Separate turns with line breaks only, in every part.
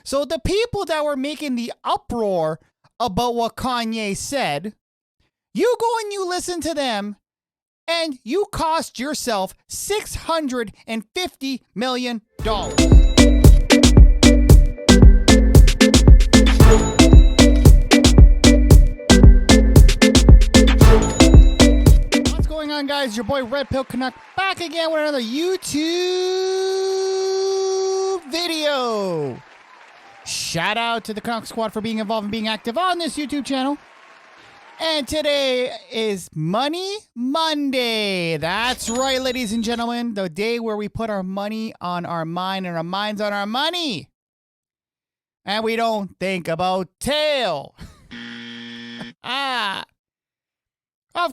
So the people that were making the uproar about what Kanye said, you go and you listen to them, and you cost yourself $650 million. What's going on, guys? Your boy RedpillCanuck back again with another YouTube video. Shout out to the Canuck Squad for being involved and being active on this YouTube channel. And today is Money Monday. That's right, ladies and gentlemen. The day where we put our money on our mind and our minds on our money. And we don't think about tail. Of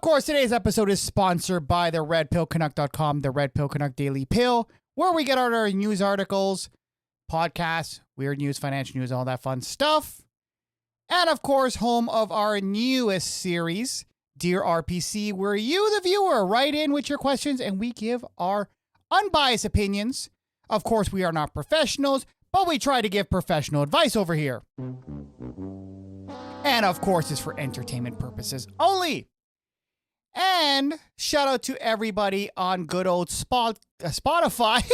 course, today's episode is sponsored by the RedpillCanuck.com, the RedpillCanuck Daily Pill, where we get our news articles, podcasts, weird news, financial news, all that fun stuff. And of course, home of our newest series, Dear RPC, where you, the viewer, write in with your questions and we give our unbiased opinions. Of course, we are not professionals, but we try to give professional advice over here. And of course, it's for entertainment purposes only. And shout out to everybody on good old Spotify.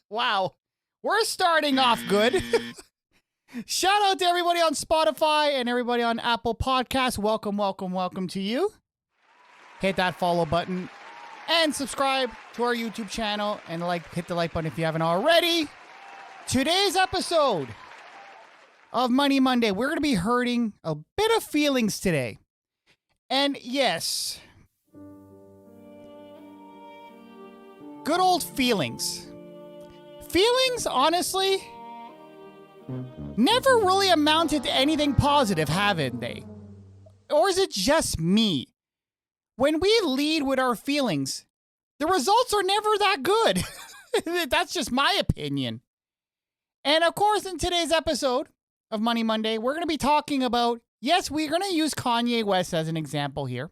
Wow, we're starting off good. Shout out to everybody on Spotify and everybody on Apple Podcasts. Welcome, welcome, welcome to you. Hit that follow button and subscribe to our YouTube channel and hit the like button if you haven't already. Today's episode of Money Monday, we're going to be hurting a bit of feelings today. And yes, good old feelings. Feelings, honestly, never really amounted to anything positive, haven't they? Or is it just me? When we lead with our feelings, the results are never that good. That's just my opinion. And of course, in today's episode of Money Monday, we're going to be talking about, yes, we're going to use Kanye West as an example here.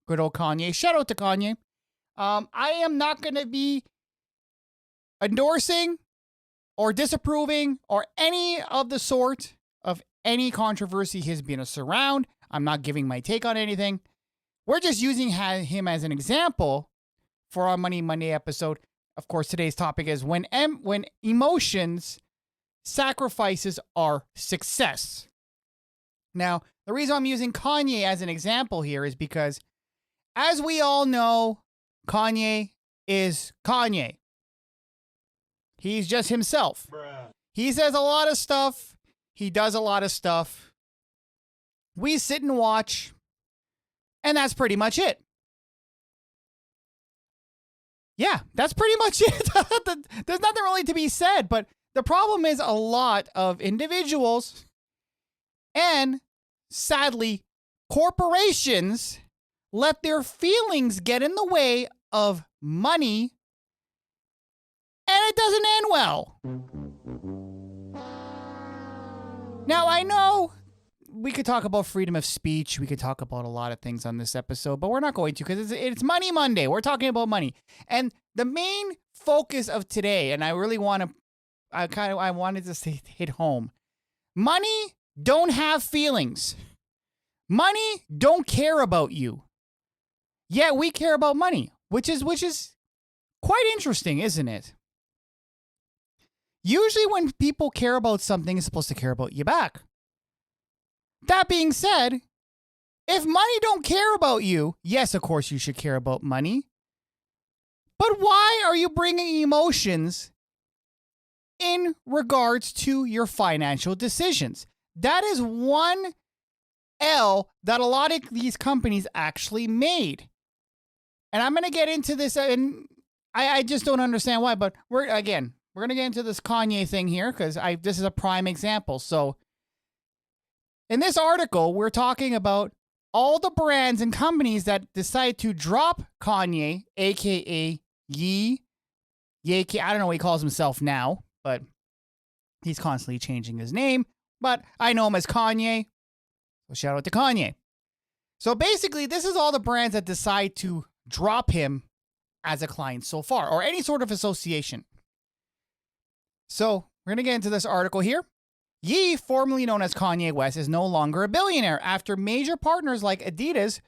Good old Kanye. Shout out to Kanye. I am not going to be endorsing or disapproving or any of the sort of any controversy he's been around. I'm not giving my take on anything. We're just using him as an example for our Money Monday episode. Of course, today's topic is when emotions sacrifices our success. Now, the reason I'm using Kanye as an example here is because, as we all know, Kanye is Kanye. He's just himself. Bruh. He says a lot of stuff. He does a lot of stuff. We sit and watch. And that's pretty much it. Yeah, that's pretty much it. There's nothing really to be said. But the problem is a lot of individuals and, sadly, corporations let their feelings get in the way of money. And it doesn't end well. Now, I know we could talk about freedom of speech. We could talk about a lot of things on this episode, but we're not going to because it's Money Monday. We're talking about money. And the main focus of today, and I really want to, I wanted to hit home. Money don't have feelings. Money don't care about you. Yet we care about money, which is quite interesting, isn't it? Usually when people care about something, it's supposed to care about you back. That being said, if money don't care about you, yes, of course you should care about money. But why are you bringing emotions in regards to your financial decisions? That is one L that a lot of these companies actually made. And I'm going to get into this, and I just don't understand why, but we're going to get into this Kanye thing here because this is a prime example. So in this article, we're talking about all the brands and companies that decide to drop Kanye, a.k.a. Ye. I don't know what he calls himself now, but he's constantly changing his name. But I know him as Kanye. So shout out to Kanye. So basically, this is all the brands that decide to drop him as a client so far, or any sort of association. So we're going to get into this article here. Ye, formerly known as Kanye West, is no longer a billionaire after major partners like Adidas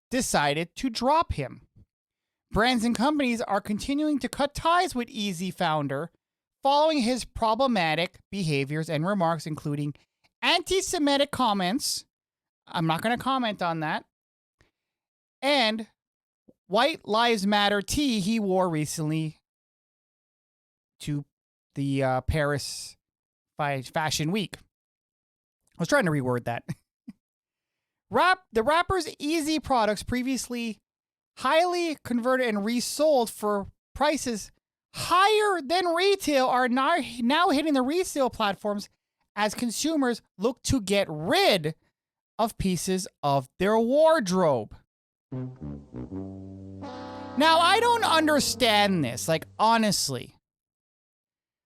decided to drop him. Brands and companies are continuing to cut ties with Yeezy founder following his problematic behaviors and remarks, including anti-Semitic comments. I'm not going to comment on that. And White Lives Matter tee he wore recently to the Paris Fashion Week. I was trying to reword that. The rapper's Yeezy products, previously highly converted and resold for prices higher than retail, are now hitting the resale platforms as consumers look to get rid of pieces of their wardrobe. Now, I don't understand this. Like, honestly.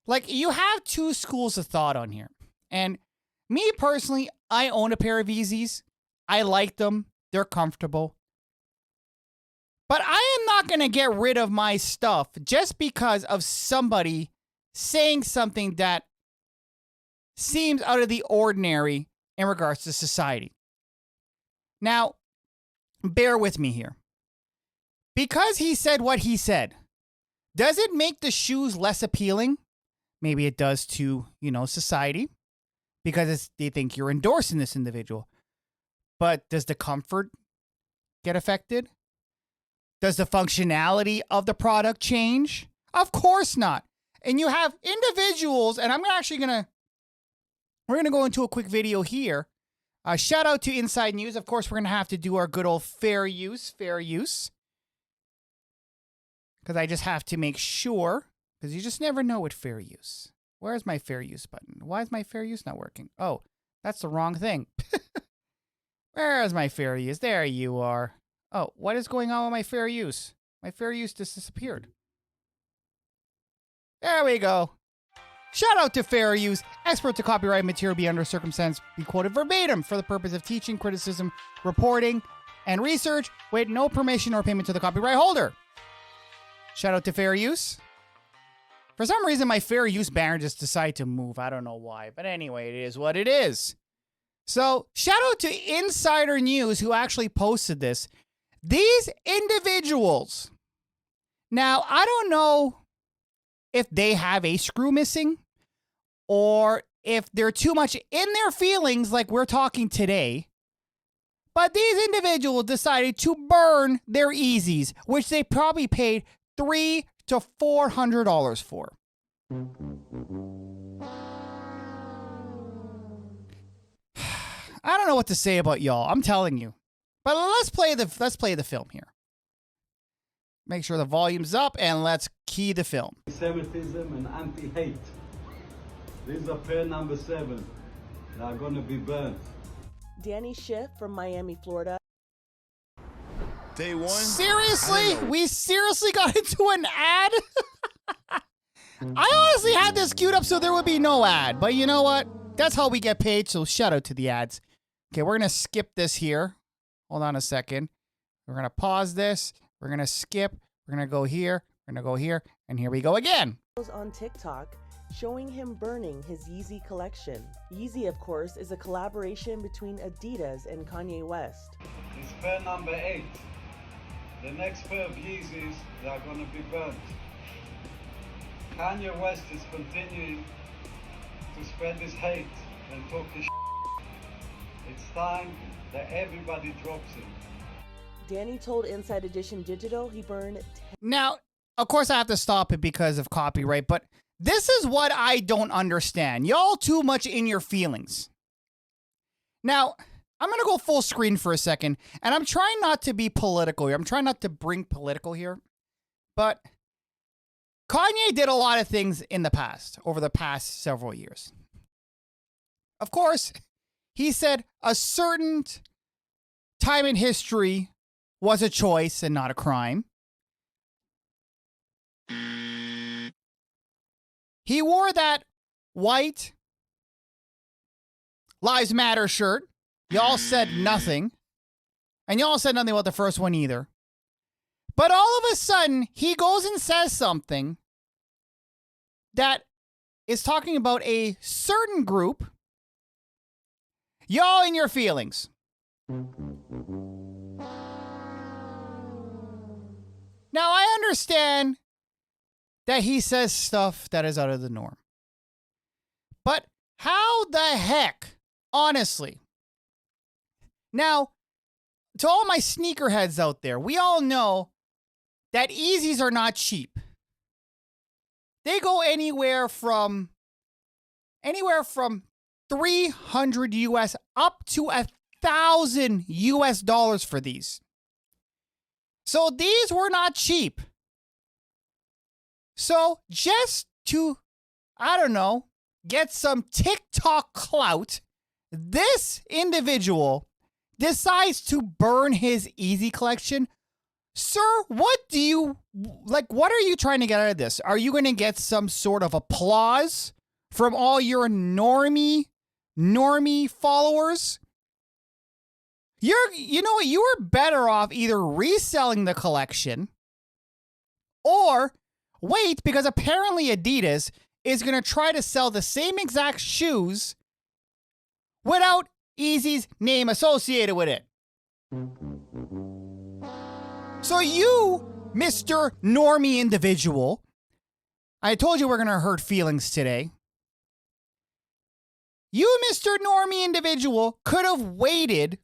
Like, you have two schools of thought on here. And me personally, I own a pair of Yeezys. I like them. They're comfortable. But I am not going to get rid of my stuff just because of somebody saying something that seems out of the ordinary in regards to society. Now, bear with me here. Because he said what he said, does it make the shoes less appealing? Maybe it does to, society, because they think you're endorsing this individual. But does the comfort get affected? Does the functionality of the product change? Of course not. And you have individuals, and we're going to go into a quick video here. Shout out to Inside News. Of course, we're going to have to do our good old fair use. Because I just have to make sure, because you just never know with fair use. Where's my fair use button? Why is my fair use not working? Oh, that's the wrong thing. Where is my fair use? There you are. Oh, what is going on with my fair use? My fair use just disappeared. There we go. Shout out to fair use. Expert to copyright material be under circumstance be quoted verbatim for the purpose of teaching, criticism, reporting, and research with no permission or payment to the copyright holder. Shout out to fair use. For some reason, my fair use banner just decided to move. I don't know why. But anyway, it is what it is. So, shout out to Insider News who actually posted this. These individuals. Now, I don't know if they have a screw missing or if they're too much in their feelings like we're talking today. But these individuals decided to burn their Yeezys, which they probably paid $300 to $400 for. I don't know what to say about y'all. I'm telling you. But let's play the film here. Make sure the volume's up and let's key the film.
Anti-Semitism and anti-hate. These are pair number 7. They are going to be burnt.
Danny Schiff from Miami, Florida.
Day one.
Seriously? We seriously got into an ad? I honestly had this queued up so there would be no ad. But you know what? That's how we get paid, so shout out to the ads. Okay, we're going to skip this here. Hold on a second. We're going to pause this. We're going to skip. We're going to go here. We're going to go here. And here we go again.
On TikTok, showing him burning his Yeezy collection. Yeezy, of course, is a collaboration between Adidas and Kanye West.
It's pair number 8. The next pair of Yeezys, they are going to be burnt. Kanye West is continuing to spread his hate and talk his shit. It's time that everybody drops him.
Danny told Inside Edition Digital he burned...
Now, of course I have to stop it because of copyright, but this is what I don't understand. Y'all too much in your feelings. Now, I'm going to go full screen for a second, and I'm trying not to be political here. I'm trying not to bring political here, but Kanye did a lot of things in the past, over the past several years. Of course, he said a certain time in history was a choice and not a crime. He wore that white Lives Matter shirt. Y'all said nothing. And y'all said nothing about the first one either. But all of a sudden, he goes and says something that is talking about a certain group Y'all in your feelings. Now, I understand that he says stuff that is out of the norm. But how the heck, honestly? Now, to all my sneakerheads out there, we all know that Yeezys are not cheap. They go anywhere from 300 US up to $1,000 for these. So these were not cheap. So just to, I don't know, get some TikTok clout, this individual decides to burn his Yeezy collection. Sir, what are you trying to get out of this? Are you going to get some sort of applause from all your normie followers? You know what? You are better off either reselling the collection or wait, because apparently Adidas is going to try to sell the same exact shoes without Yeezy's name associated with it. So you, Mr. Normie individual, I told you we're going to hurt feelings today. You, Mr. Normie individual, could have waited,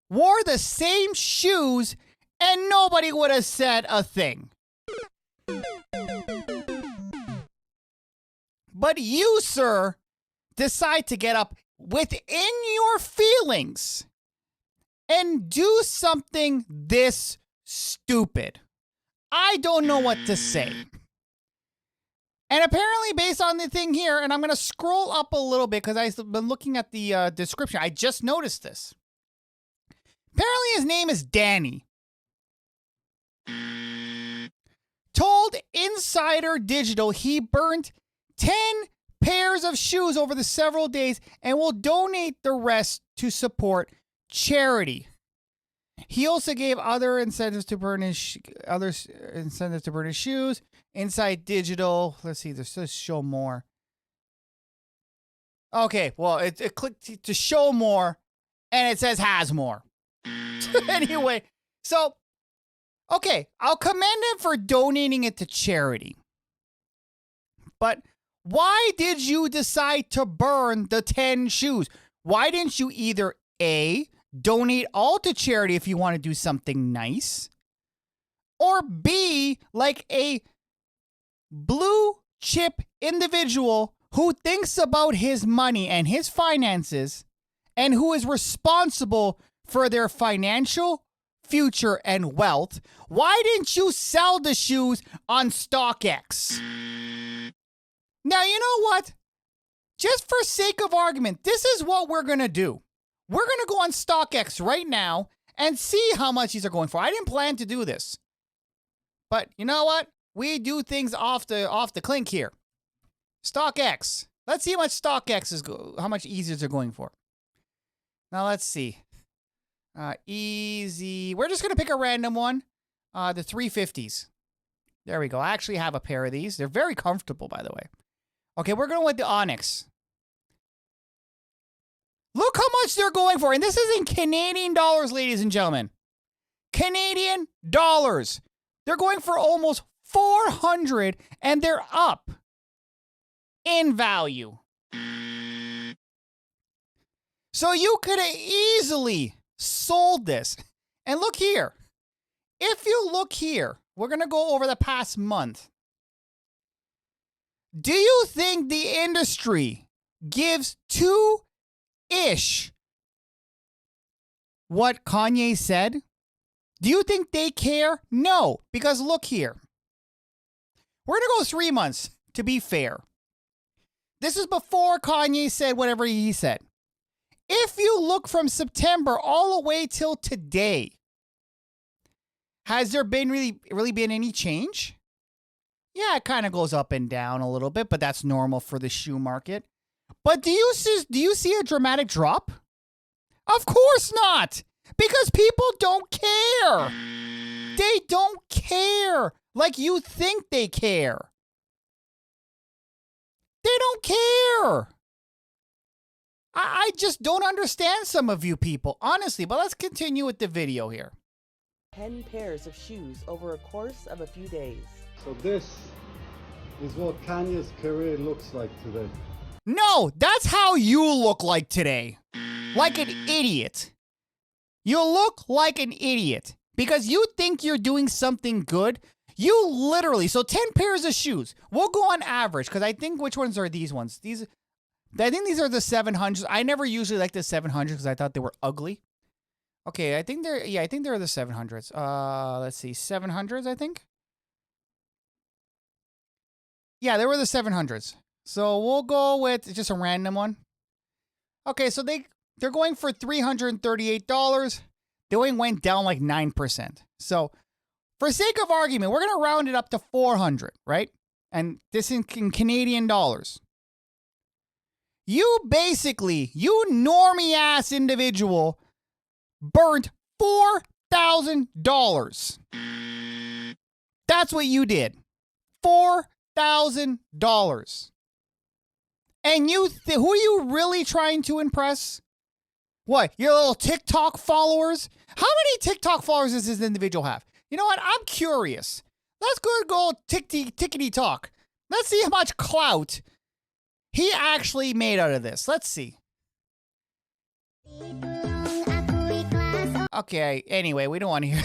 wore the same shoes, and nobody would have said a thing. But you, sir, decide to get up within your feelings and do something this stupid. I don't know what to say. And apparently, based on the thing here, and I'm going to scroll up a little bit because I've been looking at the description. I just noticed this. Apparently, his name is Danny. Told Insider Digital he burnt 10 pairs of shoes over the several days and will donate the rest to support charity. He also gave other incentives to burn his shoes. Inside Digital, let's see, there's just show more. Okay, well, it clicked to show more, and it says has more. Anyway, so, okay, I'll commend him for donating it to charity. But why did you decide to burn the 10 shoes? Why didn't you either A, donate all to charity if you want to do something nice, or B, like a blue chip individual who thinks about his money and his finances and who is responsible for their financial future and wealth, why didn't you sell the shoes on StockX? Now, you know what? Just for sake of argument, this is what we're going to do. We're going to go on StockX right now and see how much these are going for. I didn't plan to do this. But you know what? We do things off the clink here. StockX. Let's see how much StockX is how much Yeezys are going for. Now let's see. Easy. We're just gonna pick a random one. The 350s. There we go. I actually have a pair of these. They're very comfortable, by the way. Okay, we're going with the Onyx. Look how much they're going for, and this is in Canadian dollars, ladies and gentlemen. Canadian dollars. They're going for almost 400, and they're up in value. So you could have easily sold this. And look here. If you look here, we're going to go over the past month. Do you think the industry gives two-ish what Kanye said? Do you think they care? No, because look here. We're going to go 3 months, to be fair. This is before Kanye said whatever he said. If you look from September all the way till today, has there been really been any change? Yeah, it kind of goes up and down a little bit, but that's normal for the shoe market. But do you see a dramatic drop? Of course not, because people don't care. They don't care like you think they care. They don't care. I just don't understand some of you people, honestly. But let's continue with the video here.
10 pairs of shoes over a course of a few days.
So this is what Kanye's career looks like today.
No, that's how you look like today. Like an idiot. You look like an idiot because you think you're doing something good. You literally, so 10 pairs of shoes. We'll go on average because I think which ones are these ones? I think these are the 700s. I never usually like the 700s because I thought they were ugly. Okay, I think they're the 700s. Let's see, 700s, I think. Yeah, they were the 700s. So we'll go with just a random one. Okay, so they're going for $338. They only went down like 9%. So for sake of argument, we're going to round it up to 400, right? And this in Canadian dollars. You basically, you normie ass individual, burnt $4,000. That's what you did. $4,000. And who are you really trying to impress? What, your little TikTok followers? How many TikTok followers does this individual have? You know what? I'm curious. Let's go tickety talk. Let's see how much clout he actually made out of this. Let's see. Okay, anyway, we don't want to hear I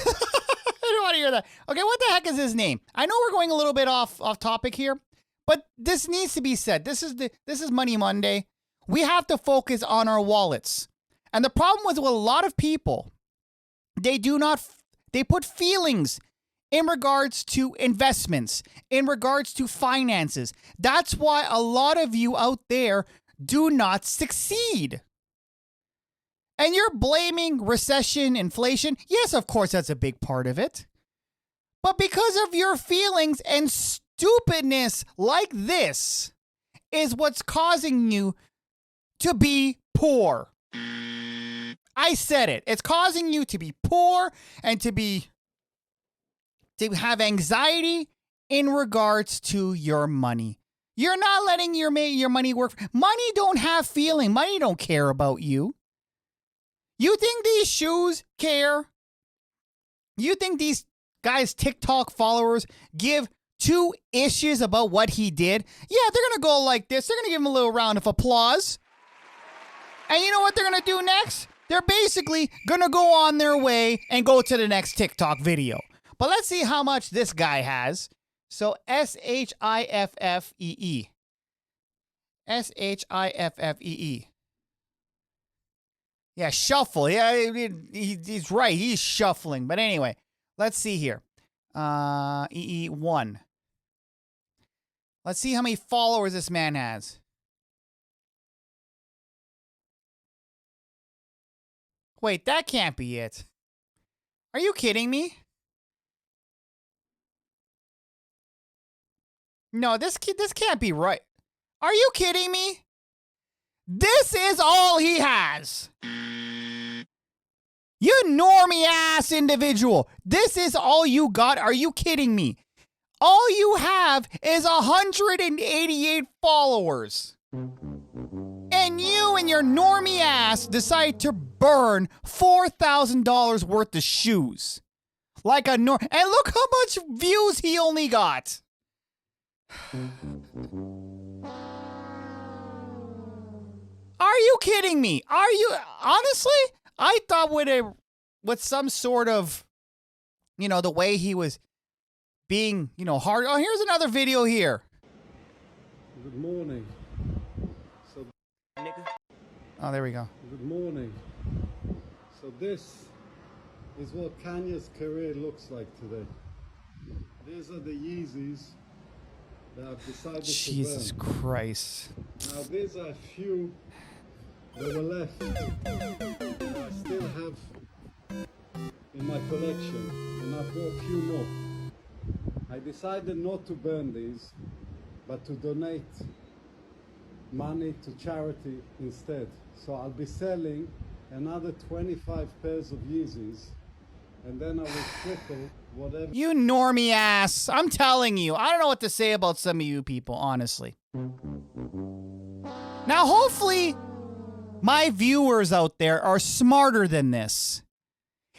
don't want to hear that. Okay, what the heck is his name? I know we're going a little bit off topic here, but this needs to be said. This is Money Monday. We have to focus on our wallets. And the problem with a lot of people, they put feelings in regards to investments, in regards to finances. That's why a lot of you out there do not succeed. And you're blaming recession, inflation. Yes, of course, that's a big part of it. But because of your feelings and stupidness like this is what's causing you to be poor. I said it. It's causing you to be poor and to have anxiety in regards to your money. You're not letting your money work. Money don't have feeling. Money don't care about you. You think these shoes care? You think these guys' TikTok followers give two issues about what he did? Yeah, they're going to go like this. They're going to give him a little round of applause. And you know what they're going to do next? They're basically going to go on their way and go to the next TikTok video. But let's see how much this guy has. So Shiffee. Shiffee. Yeah, shuffle. Yeah, he's right. He's shuffling. But anyway, let's see here. EE1. Let's see how many followers this man has. Wait, that can't be it. Are you kidding me? No, this can't be right. Are you kidding me? This is all he has. You normie ass individual. This is all you got. Are you kidding me? All you have is 188 followers. And you and your normie ass decide to burn $4,000 worth of shoes. Like a And look how much views he only got. Are you kidding me? Are you honestly? I thought with some sort of, the way he was being, hard. Oh, here's another video here.
Good morning.
Oh, there we go.
Good morning. So this is what Kanye's career looks like today. These are the Yeezys that I've decided
Jesus
to burn.
Christ.
Now these are a few that were left that I still have in my collection, and I've got a few more. I decided not to burn these, but to donate money to charity instead. So I'll be selling another 25 pairs of Yeezys, and then I will triple whatever.
You normie ass. I'm telling you. I don't know what to say about some of you people, honestly. Now, hopefully, My viewers out there are smarter than this.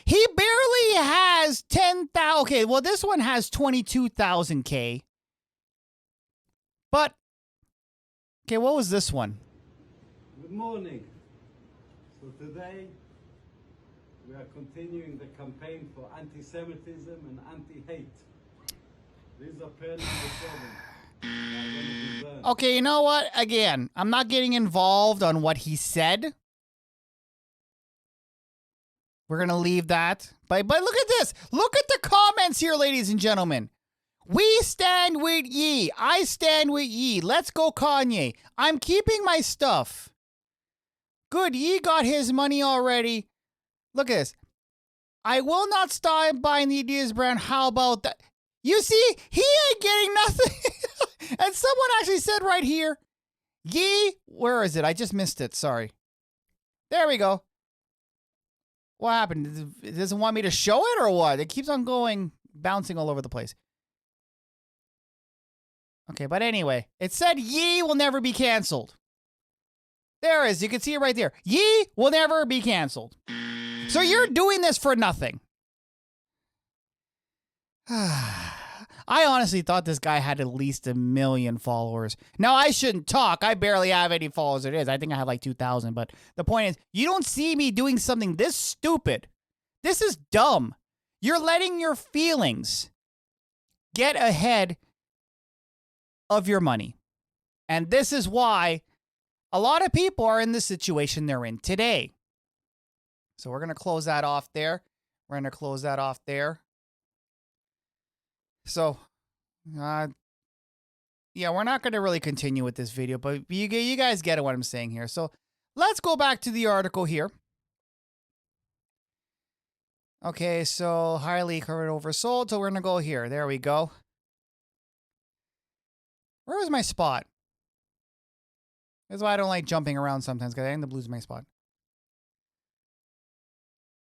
He barely has 10,000. Okay, well, this one has 22,000K. But, okay, what was this one?
Good morning. So today we are continuing the campaign for anti-Semitism and anti-hate. These are prayer number 7.
Okay, you know what? Again, I'm not getting involved on what he said. We're going to leave that. But look at this. Look at the comments here, ladies and gentlemen. We stand with ye. I stand with ye. Let's go, Kanye. I'm keeping my stuff. Good, ye got his money already. Look at this. I will not stop buying the Adidas brand. How about that? You see, he ain't getting nothing. And someone actually said right here, ye, where is it? I just missed it. Sorry. There we go. What happened? It doesn't want me to show it or what? It keeps on going, bouncing all over the place. Okay, but anyway, it said ye will never be canceled. There it is. You can see it right there. Ye will never be canceled. So you're doing this for nothing. I honestly thought this guy had at least 1 million followers. Now, I shouldn't talk. I barely have any followers. It is. I think I have like 2,000. But the point is, you don't see me doing something this stupid. This is dumb. You're letting your feelings get ahead of your money. And this is why a lot of people are in the situation they're in today. So we're going to close that off there. We're going to close that off there. So, yeah, we're not going to really continue with this video, but you guys get what I'm saying here. So let's go back to the article here. Okay, so highly covered oversold. So we're going to go here. There we go. Where was my spot? That's why I don't like jumping around sometimes, because I end up losing my spot.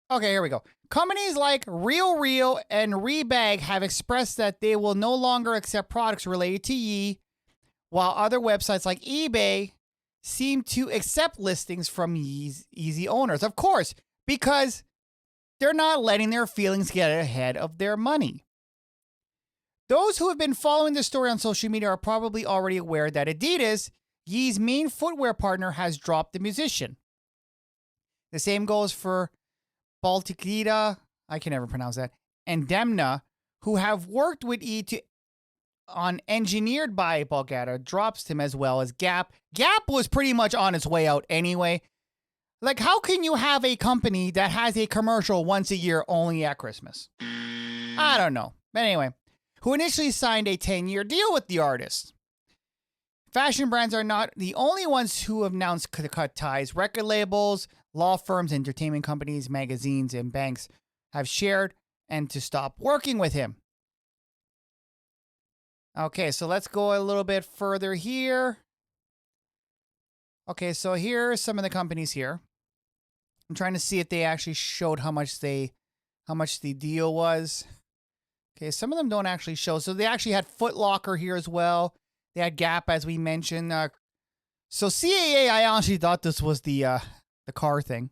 Okay, here we go. Companies like RealReal and Rebag have expressed that they will no longer accept products related to Ye, while other websites like eBay seem to accept listings from Yeezy owners. Of course, because they're not letting their feelings get ahead of their money. Those who have been following the story on social media are probably already aware that Adidas, Yee's main footwear partner, has dropped the musician. The same goes for Baltikida, I can never pronounce that, and Demna, who have worked with E on Engineered by Balgata, drops him, as well as Gap. Gap was pretty much on its way out anyway. Like, how can you have a company that has a commercial once a year only at Christmas? I don't know. But anyway, who initially signed a 10-year deal with the artist. Fashion brands are not the only ones who have announced to cut ties. Record labels, law firms, entertainment companies, magazines, and banks have shared and to stop working with him. Okay, so let's go a little bit further here. Okay, so here are some of the companies here. I'm trying to see if they actually showed how much the deal was. Okay, some of them don't actually show. So they actually had Foot Locker here as well. They had Gap, as we mentioned. So CAA, I honestly thought this was the car thing.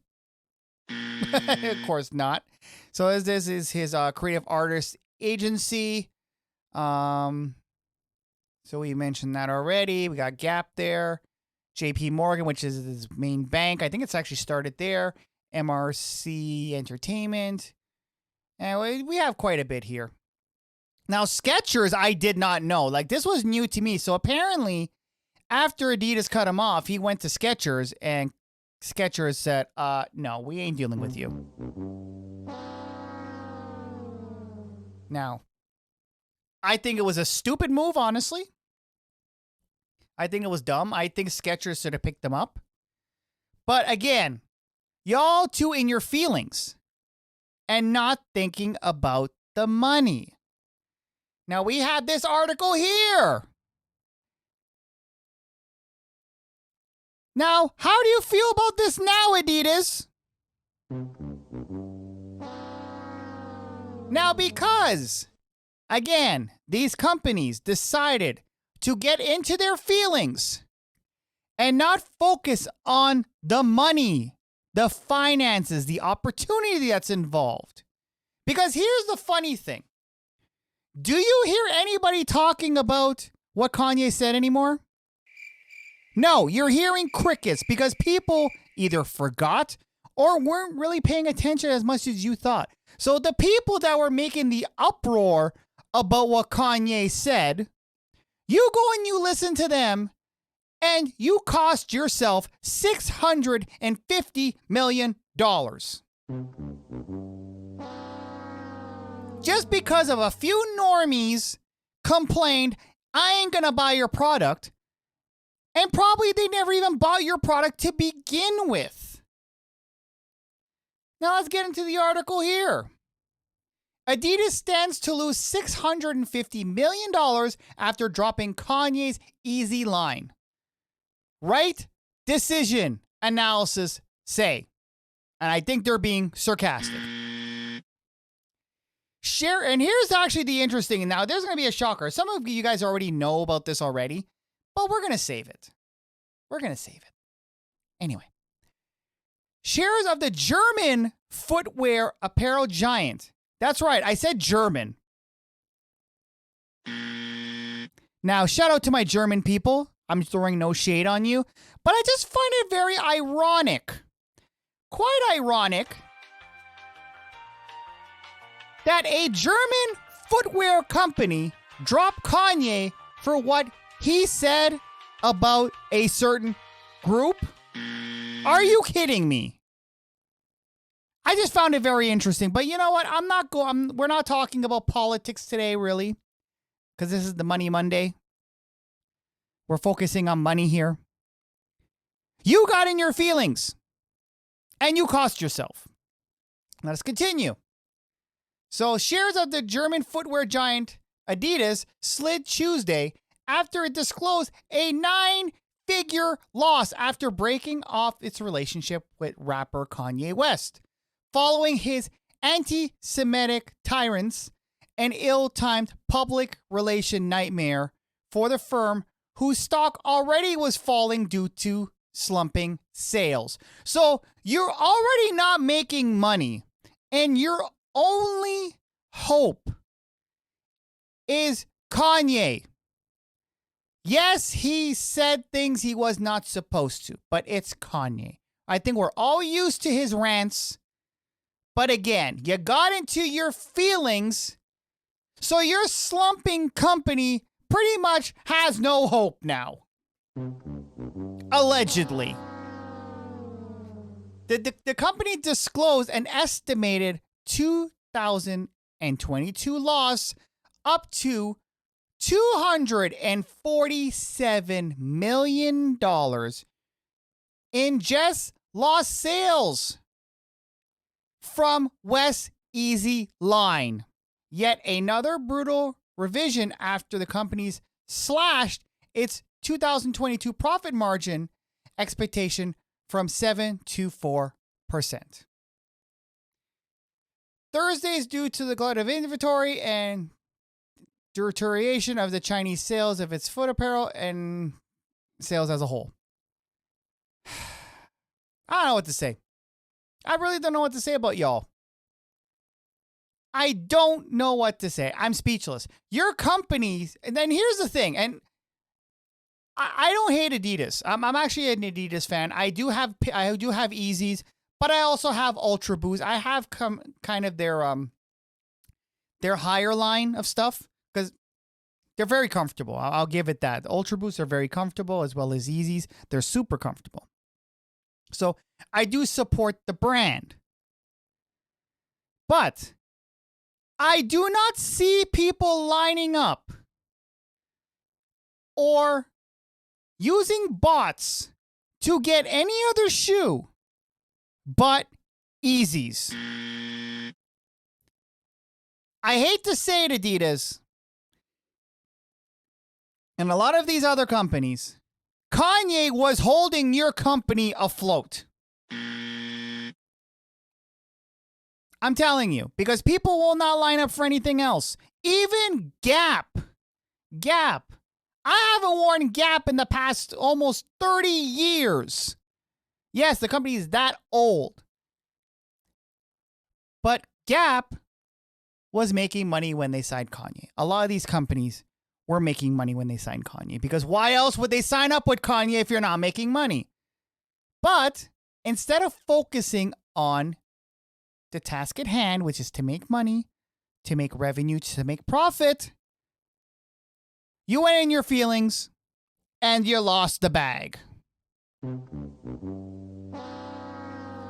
Of course not. So this is his creative artist agency. So we mentioned that already. We got Gap there. JP Morgan, which is his main bank. I think it's actually started there. MRC Entertainment. And we have quite a bit here. Now, Skechers, I did not know. Like, this was new to me. So apparently, after Adidas cut him off, he went to Skechers, and Skechers said, no, we ain't dealing with you. Now, I think it was a stupid move, honestly. I think it was dumb. I think Skechers should have picked them up. But again, y'all too in your feelings and not thinking about the money. Now, we had this article here. Now, how do you feel about this now, Adidas? Now, because, again, these companies decided to get into their feelings and not focus on the money, the finances, the opportunity that's involved. Because here's the funny thing. Do you hear anybody talking about what Kanye said anymore? No, you're hearing crickets because people either forgot or weren't really paying attention as much as you thought. So the people that were making the uproar about what Kanye said, you go and you listen to them and you cost yourself $650 million. Just because of a few normies complained, I ain't gonna buy your product. And probably they never even bought your product to begin with. Now let's get into the article here. Adidas stands to lose $650 million after dropping Kanye's Easy line. Right decision analysis say. And I think they're being sarcastic. And here's actually the interesting, now there's going to be a shocker. Some of you guys already know about this already, but we're going to save it. Anyway. Shares of the German footwear apparel giant. That's right, I said German. Now, shout out to my German people. I'm throwing no shade on you, but I just find it very ironic. Quite ironic that a German footwear company dropped Kanye for what he said about a certain group. Are you kidding me? I just found it very interesting, but you know what? We're not talking about politics today, really, because this is the Money Monday. We're focusing on money here. You got in your feelings, and you cost yourself. Let us continue. So shares of the German footwear giant Adidas slid Tuesday after it disclosed a 9-figure loss after breaking off its relationship with rapper Kanye West, following his anti-Semitic tirades and ill-timed public relation nightmare for the firm whose stock already was falling due to slumping sales. So you're already not making money, and your only hope is Kanye. Yes, he said things he was not supposed to, but it's Kanye. I think we're all used to his rants. But again, you got into your feelings, so your slumping company pretty much has no hope now. Allegedly. The company disclosed an estimated 2022 loss up to $247 million in just lost sales from West's Easy line. Yet another brutal revision after the company's slashed its 2022 profit margin expectation from 7 to 4%. Thursdays due to the glut of inventory and deterioration of the Chinese sales of its foot apparel and sales as a whole. I don't know what to say. I really don't know what to say about y'all. I don't know what to say. I'm speechless. Your companies, and then here's the thing, and I don't hate Adidas. I'm actually an Adidas fan. I do have Yeezys, but I also have Ultra Boost. I have kind of their higher line of stuff because they're very comfortable. I'll give it that. The Ultra Boosts are very comfortable, as well as Yeezys. They're super comfortable. So I do support the brand. But I do not see people lining up or using bots to get any other shoe but Yeezys. I hate to say it, Adidas, and a lot of these other companies, Kanye was holding your company afloat. I'm telling you, because people will not line up for anything else. Even Gap. I haven't worn Gap in the past almost 30 years. Yes, the company is that old. But Gap was making money when they signed Kanye. A lot of these companies were making money when they signed Kanye, because why else would they sign up with Kanye if you're not making money? But instead of focusing on the task at hand, which is to make money, to make revenue, to make profit, you went in your feelings and you lost the bag.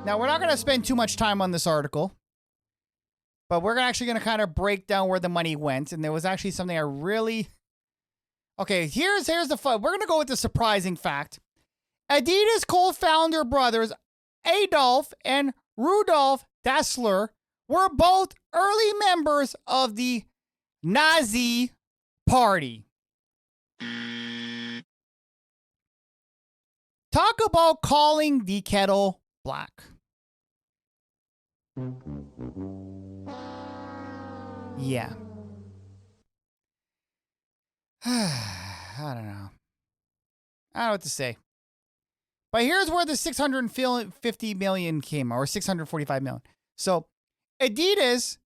Now, we're not going to spend too much time on this article, but we're actually going to kind of break down where the money went. And there was actually something I really... Okay, here's the fun. We're going to go with the surprising fact. Adidas co-founder brothers Adolf and Rudolf Dassler were both early members of the Nazi Party. Talk about calling the kettle black. Yeah. I don't know. I don't know what to say. But here's where the 650 million came, or 645 million. So Adidas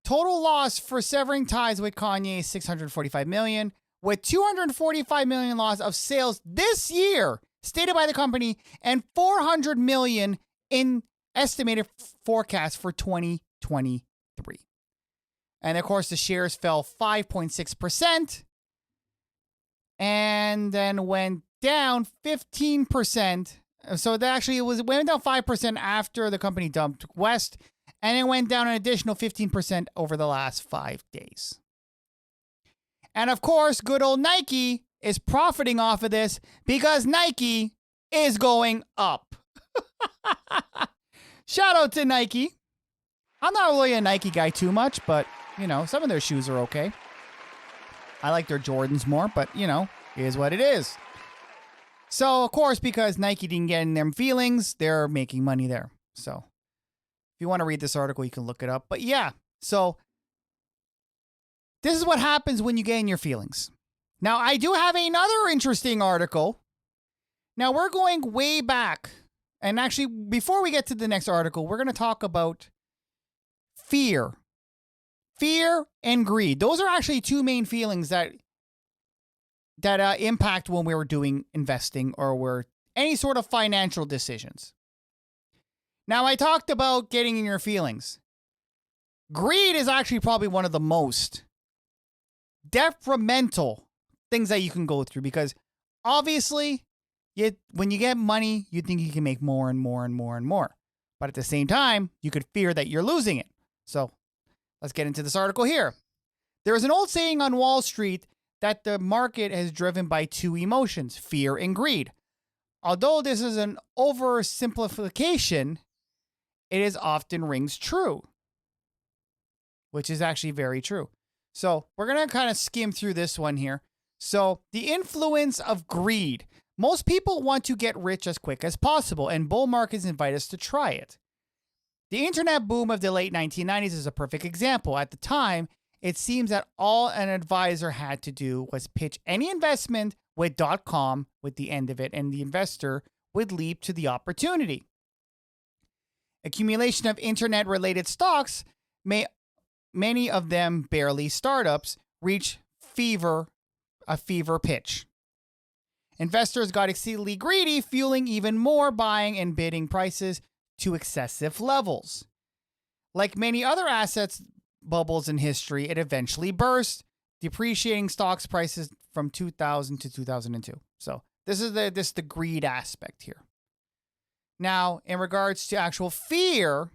total loss for severing ties with Kanye, 645 million, with 245 million loss of sales this year, stated by the company, and 400 million in estimated forecast for 2023. And of course, the shares fell 5.6%, and then went down 15%. So that actually went down 5% after the company dumped West, and it went down an additional 15% over the last 5 days. And of course, good old Nike is profiting off of this because Nike is going up. Shout out to Nike. I'm not really a Nike guy too much, but, you know, some of their shoes are okay. I like their Jordans more, but, you know, it is what it is. So, of course, because Nike didn't get in them feelings, they're making money there. So, if you want to read this article, you can look it up. But yeah, so this is what happens when you get in your feelings. Now, I do have another interesting article. Now, we're going way back. And actually, before we get to the next article, we're going to talk about fear. Fear and greed. Those are actually two main feelings that impact when we were doing investing or were any sort of financial decisions. Now, I talked about getting in your feelings. Greed is actually probably one of the most detrimental things that you can go through, because obviously, when you get money, you think you can make more and more and more and more. But at the same time, you could fear that you're losing it. So let's get into this article here. There is an old saying on Wall Street that the market is driven by two emotions, fear and greed. Although this is an oversimplification, it is often rings true, which is actually very true. So we're going to kind of skim through this one here. So the influence of greed. Most people want to get rich as quick as possible, and bull markets invite us to try it. The internet boom of the late 1990s is a perfect example. At the time, it seems that all an advisor had to do was pitch any investment with .com with the end of it, and the investor would leap to the opportunity. Accumulation of internet-related stocks, many of them barely startups, reach a fever pitch. Investors got exceedingly greedy, fueling even more buying and bidding prices to excessive levels. Like many other assets bubbles in history, it eventually burst, depreciating stocks prices from 2000 to 2002. So this is the greed aspect here. Now, in regards to actual fear,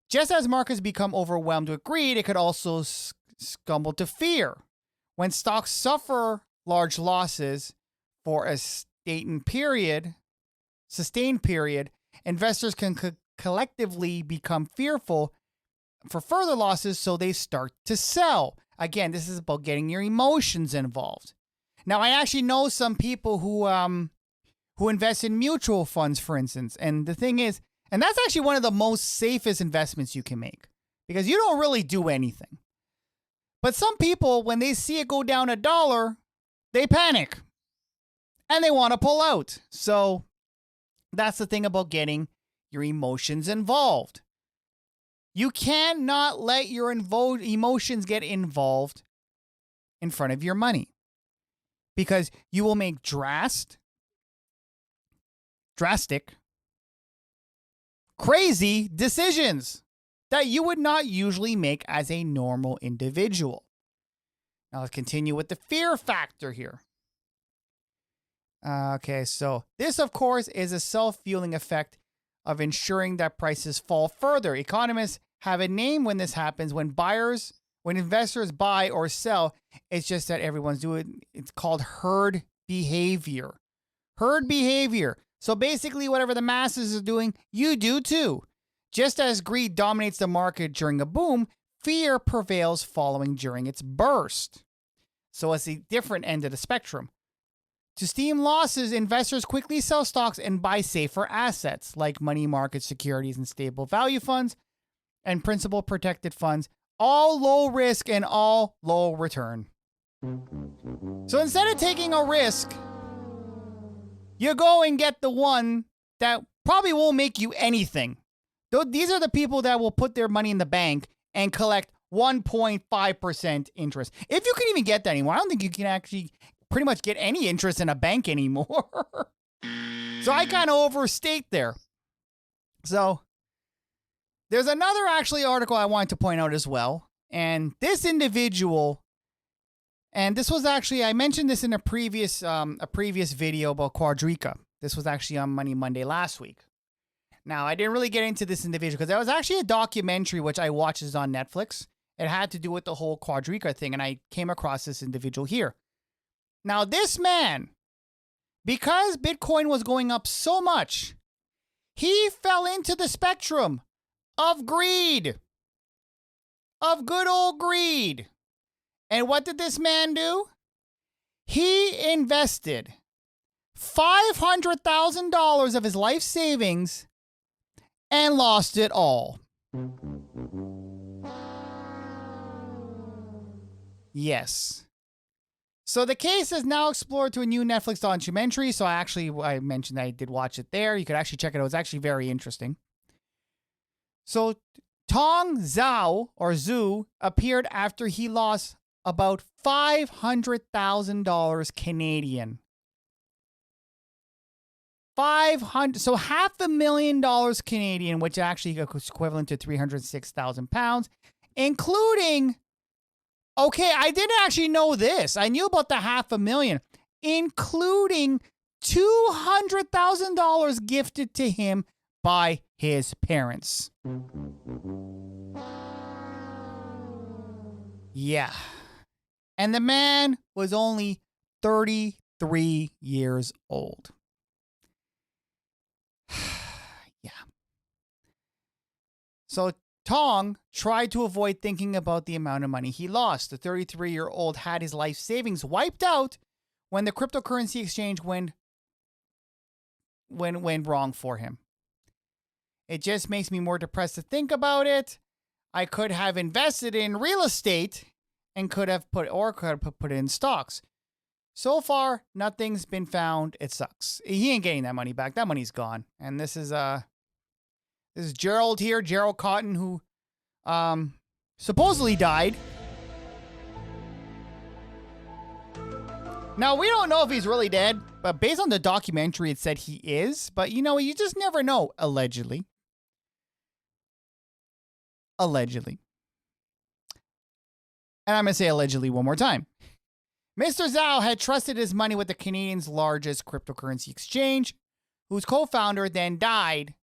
just as markets become overwhelmed with greed, it could also stumble to fear. When stocks suffer large losses for a sustained period, investors can collectively become fearful for further losses, so they start to sell. Again, this is about getting your emotions involved. Now, I actually know some people who invest in mutual funds, for instance, and the thing is, and that's actually one of the most safest investments you can make, because you don't really do anything. But some people, when they see it go down $1, they panic and they want to pull out. So that's the thing about getting your emotions involved. You cannot let your emotions get involved in front of your money, because you will make drastic, crazy decisions that you would not usually make as a normal individual. Now let's continue with the fear factor here. Okay, so this, of course, is a self-fueling effect of ensuring that prices fall further. Economists have a name when this happens. When investors buy or sell, it's just that everyone's doing it. It's called herd behavior. Herd behavior. So basically, whatever the masses are doing, you do too. Just as greed dominates the market during a boom, fear prevails during its burst. So it's the different end of the spectrum. To stem losses, investors quickly sell stocks and buy safer assets like money market securities and stable value funds and principal protected funds, all low risk and all low return. So instead of taking a risk, you go and get the one that probably won't make you anything. These are the people that will put their money in the bank and collect 1.5% interest. If you can even get that anymore, I don't think you can actually pretty much get any interest in a bank anymore. So I kind of overstate there. So there's another actually article I wanted to point out as well. And this individual, and this was actually, I mentioned this in a previous video about Quadrica. This was actually on Money Monday last week. Now, I didn't really get into this individual because that was actually a documentary which I watched is on Netflix. It had to do with the whole Quadrica thing, and I came across this individual here. Now, this man, because Bitcoin was going up so much, he fell into the spectrum of greed, of good old greed. And what did this man do? He invested $500,000 of his life savings and lost it all. Yes. So the case is now explored to a new Netflix documentary. So I mentioned I did watch it there. You could actually check it out. It's actually very interesting. So Tong Zhao, or Zhu, appeared after he lost about $500,000 Canadian. So $500,000 Canadian, which actually is equivalent to 306,000 pounds, including, okay, I didn't actually know this. I knew about the $500,000, including $200,000 gifted to him by his parents. Yeah. And the man was only 33 years old. Yeah. So Tong tried to avoid thinking about the amount of money he lost. The 33-year-old had his life savings wiped out when the cryptocurrency exchange went wrong for him. It just makes me more depressed to think about it. I could have invested in real estate and could have put it in stocks. So far, nothing's been found. It sucks. He ain't getting that money back. That money's gone. And this is Gerald here, Gerald Cotton, who supposedly died. Now, we don't know if he's really dead, but based on the documentary, it said he is. But, you just never know, allegedly. Allegedly. And I'm going to say allegedly one more time. Mr. Zhao had trusted his money with the Canadian's largest cryptocurrency exchange, whose co-founder then died.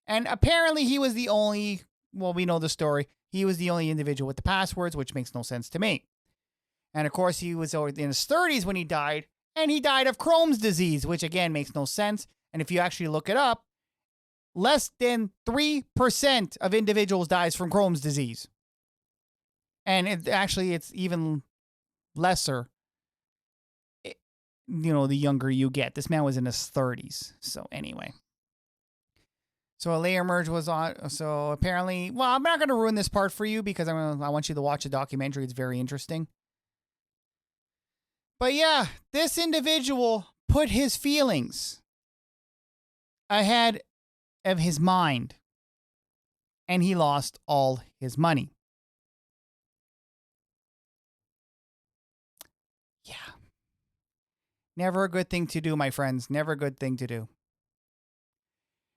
And apparently he was the only, we know the story, he was the only individual with the passwords, which makes no sense to me. And of course, he was in his 30s when he died, and he died of Crohn's disease, which again makes no sense. And if you actually look it up, less than 3% of individuals dies from Crohn's disease. And it's even lesser, the younger you get. This man was in his 30s. So anyway. So a layer merge was on. So apparently, well, I'm not going to ruin this part for you because I want you to watch the documentary. It's very interesting. But yeah, this individual put his feelings ahead of his mind, and he lost all his money. Yeah. Never a good thing to do, my friends. Never a good thing to do.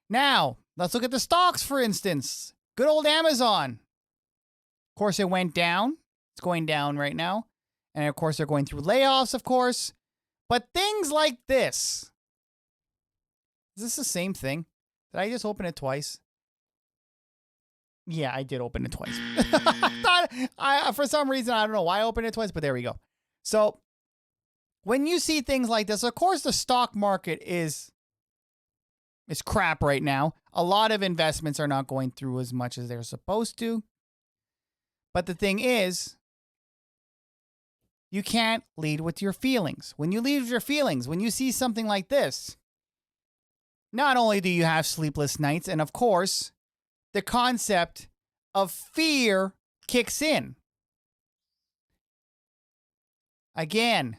Now, let's look at the stocks, for instance. Good old Amazon. Of course, it went down. It's going down right now. And of course, they're going through layoffs, of course. But things like this. Is this the same thing? Did I just open it twice? Yeah, I did open it twice. For some reason, I don't know why I opened it twice, but there we go. So, when you see things like this, of course, the stock market is crap right now. A lot of investments are not going through as much as they're supposed to. But the thing is, you can't lead with your feelings. When you lead with your feelings, when you see something like this, not only do you have sleepless nights, and of course, the concept of fear kicks in. Again,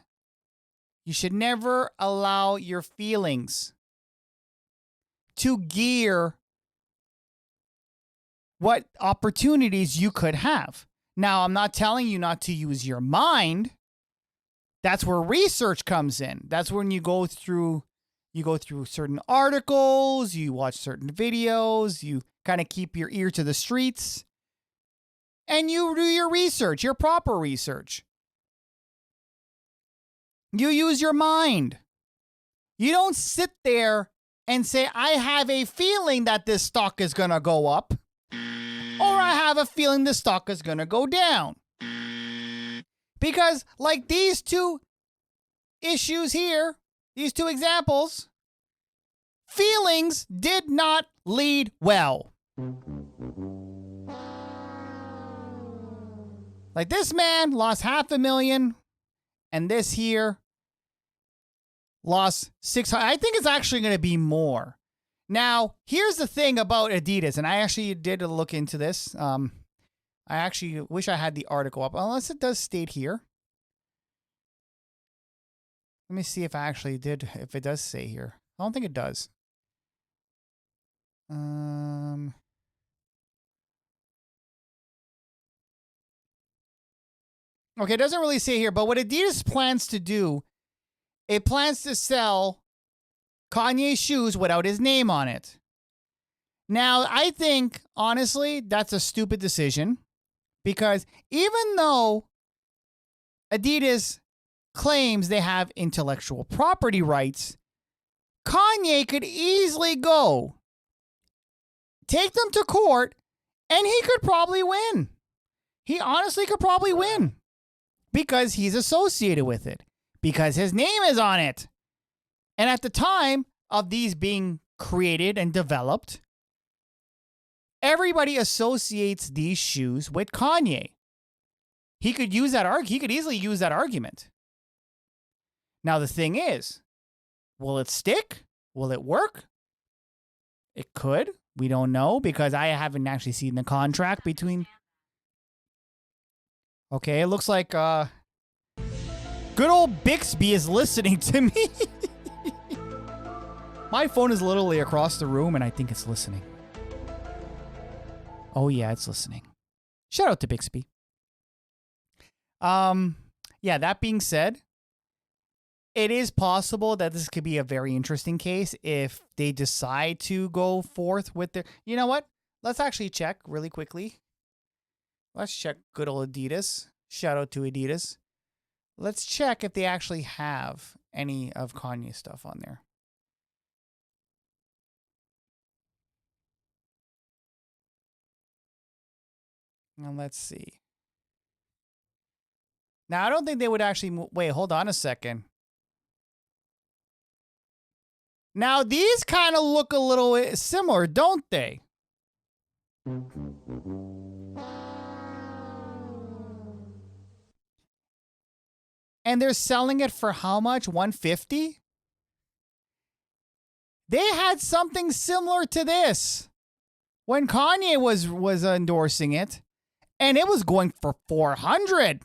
you should never allow your feelings to gear what opportunities you could have. Now, I'm not telling you not to use your mind. That's where research comes in. That's when you go through certain articles, you watch certain videos, you kind of keep your ear to the streets, and you do your research, your proper research. You use your mind. You don't sit there and say, I have a feeling that this stock is going to go up, or I have a feeling this stock is going to go down. Because like these two issues here, these two examples, feelings did not lead well. Like this man lost $500,000, and this here lost $600,000. I think it's actually going to be more. Now, here's the thing about Adidas, and I actually did look into this. I actually wish I had the article up, unless it does state here. Let me see if if it does say here. I don't think it does. Okay, it doesn't really say here, but what Adidas plans to do, it plans to sell Kanye's shoes without his name on it. Now, I think, honestly, that's a stupid decision, because even though Adidas claims they have intellectual property rights, Kanye could easily go, take them to court, and he could probably win. He honestly could probably win because he's associated with it, because his name is on it. And at the time of these being created and developed, everybody associates these shoes with Kanye. He could use that he could easily use that argument. Now the thing is, will it stick? Will it work? It could. We don't know, because I haven't actually seen the contract between. Okay, it looks like good old Bixby is listening to me. My phone is literally across the room, and I think it's listening. Oh yeah, it's listening. Shout out to Bixby. Yeah, that being said, it is possible that this could be a very interesting case if they decide to go forth with their. You know what? Let's actually check really quickly. Let's check good old Adidas. Shout out to Adidas. Let's check if they actually have any of Kanye's stuff on there. Now let's see. Now I don't think they would actually. Wait, hold on a second. Now these kind of look a little similar, don't they? And they're selling it for how much? $150? They had something similar to this when Kanye was endorsing it, and it was going for 400.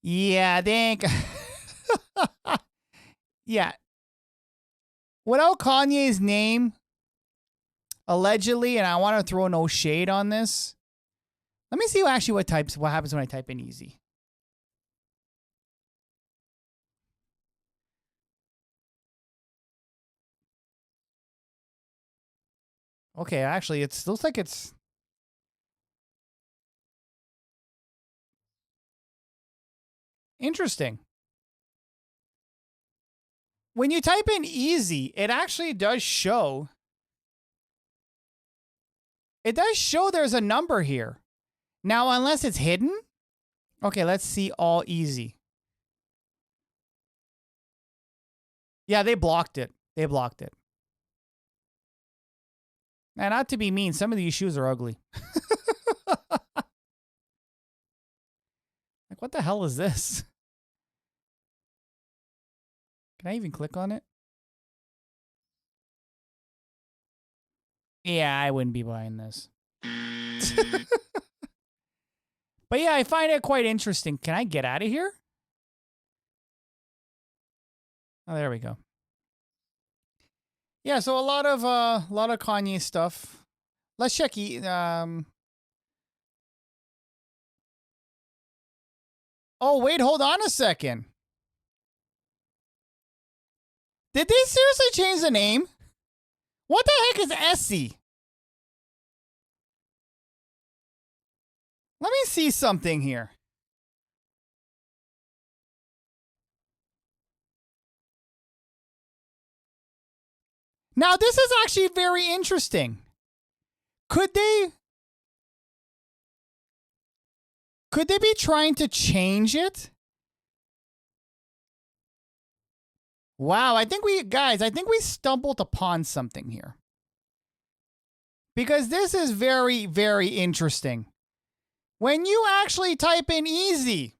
Yeah, I think. Yeah. Without Kanye's name, allegedly, and I want to throw no shade on this. Let me see what happens when I type in easy. Okay, actually, it looks like it's. Interesting. When you type in easy, it actually does show. It does show there's a number here. Now, unless it's hidden. Okay, let's see all easy. Yeah, they blocked it. They blocked it. And not to be mean, some of these shoes are ugly. Like, what the hell is this? Can I even click on it? Yeah, I wouldn't be buying this. But yeah, I find it quite interesting. Can I get out of here? Oh, there we go. Yeah, so a lot of Kanye stuff. Let's check. Oh wait, hold on a second. Did they seriously change the name? What the heck is Essie? Let me see something here. Now, this is actually very interesting. Could they be trying to change it? Wow, I think we stumbled upon something here. Because this is very, very interesting. When you actually type in easy,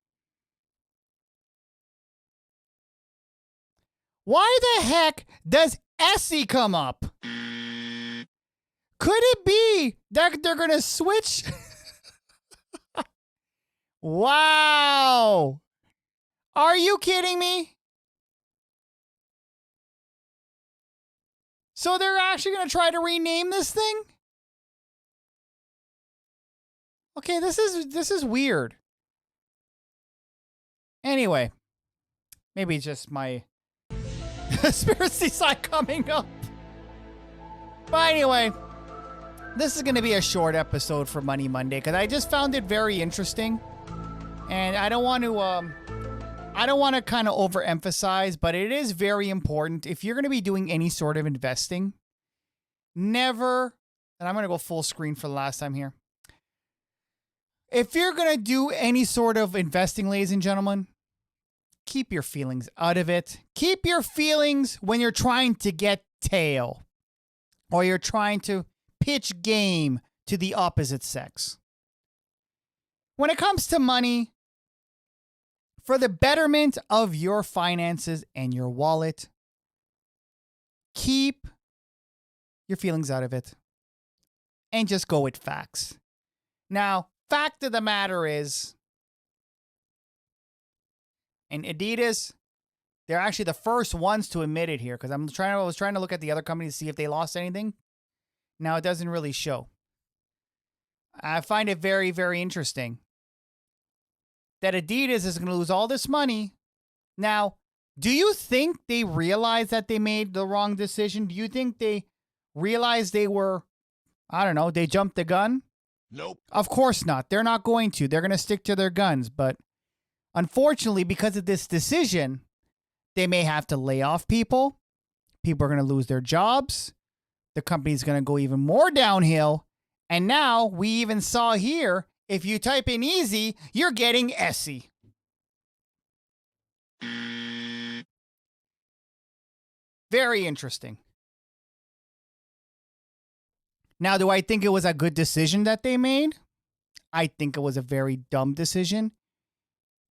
why the heck does Essie come up? Could it be that they're going to switch? Wow. Are you kidding me? So they're actually going to try to rename this thing? Okay, this is weird. Anyway, maybe it's just my conspiracy side coming up. But anyway, this is going to be a short episode for Money Monday because I just found it very interesting, and I don't want to kind of overemphasize, but it is very important if you're going to be doing any sort of investing. Never, and I'm going to go full screen for the last time here. If you're going to do any sort of investing, ladies and gentlemen, keep your feelings out of it. Keep your feelings when you're trying to get tail or you're trying to pitch game to the opposite sex. When it comes to money, for the betterment of your finances and your wallet, keep your feelings out of it and just go with facts. Now, fact of the matter is, and Adidas, they're actually the first ones to admit it here because I was trying to look at the other companies to see if they lost anything. Now, it doesn't really show. I find it very, very interesting that Adidas is going to lose all this money. Now, do you think they realize that they made the wrong decision? Do you think they realized they were, I don't know, they jumped the gun?
Nope.
Of course not. They're not going to. They're going to stick to their guns. But unfortunately, because of this decision, they may have to lay off people. People are going to lose their jobs. The company's going to go even more downhill. And now we even saw here, if you type in easy, you're getting Essie. Very interesting. Now, do I think it was a good decision that they made? I think it was a very dumb decision.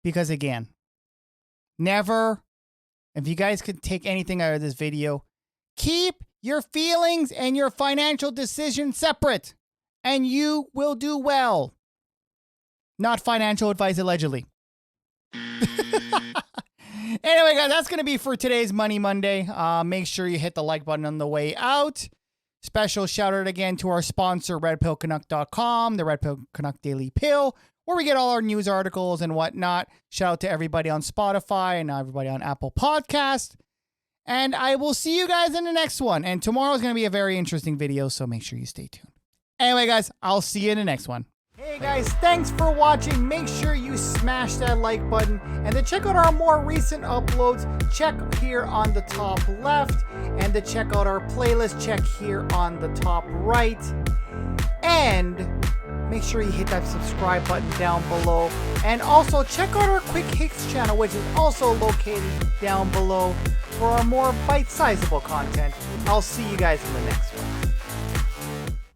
Because again, never, if you guys could take anything out of this video, keep your feelings and your financial decisions separate, and you will do well. Not financial advice, allegedly. Anyway, guys, that's going to be for today's Money Monday. Make sure you hit the like button on the way out. Special shout out again to our sponsor, RedpillCanuck.com, the Red Pill Canuck Daily Pill, where we get all our news articles and whatnot. Shout out to everybody on Spotify and everybody on Apple Podcast. And I will see you guys in the next one. And tomorrow is going to be a very interesting video, so make sure you stay tuned. Anyway, guys, I'll see you in the next one. Hey guys, thanks for watching. Make sure you smash that like button. And to check out our more recent uploads, check here on the top left. And to check out our playlist, check here on the top right. And make sure you hit that subscribe button down below. And also check out our Quick Hits channel, which is also located down below for our more bite-sizable content. I'll see you guys in the next one.